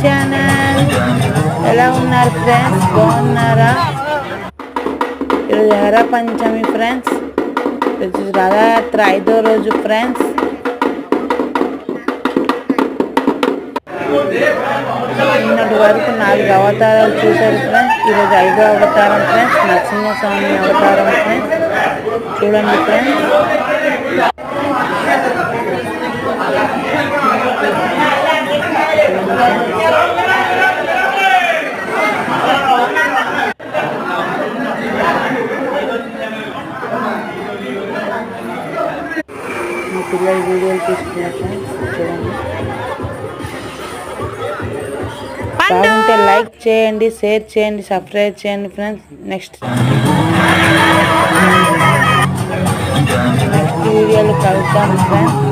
Channel. ఎలా ఉన్నారు friends, బాగున్నారా? ఈరోజు హర పంచమి ఫ్రెండ్స్, రథయాత్ర 5వ రోజు ఫ్రెండ్స్. నిన్నటి వరకు 4 అవతారాలు చూశారు ఫ్రెండ్స్. ఈరోజు 5వ అవతారం ఫ్రెండ్స్, నరసింహస్వామి అవతారం ఫ్రెండ్స్. చూడండి ఫ్రెండ్స్. మా పిల్లలు వీడియోలు తీసుకున్నారు ఫ్రెండ్స్. చూడండి, బాగుంటే లైక్ చేయండి, షేర్ చేయండి, సబ్స్క్రైబ్ చేయండి ఫ్రెండ్స్. నెక్స్ట్ వీడియోలో కలుద్దాం ఫ్రెండ్స్.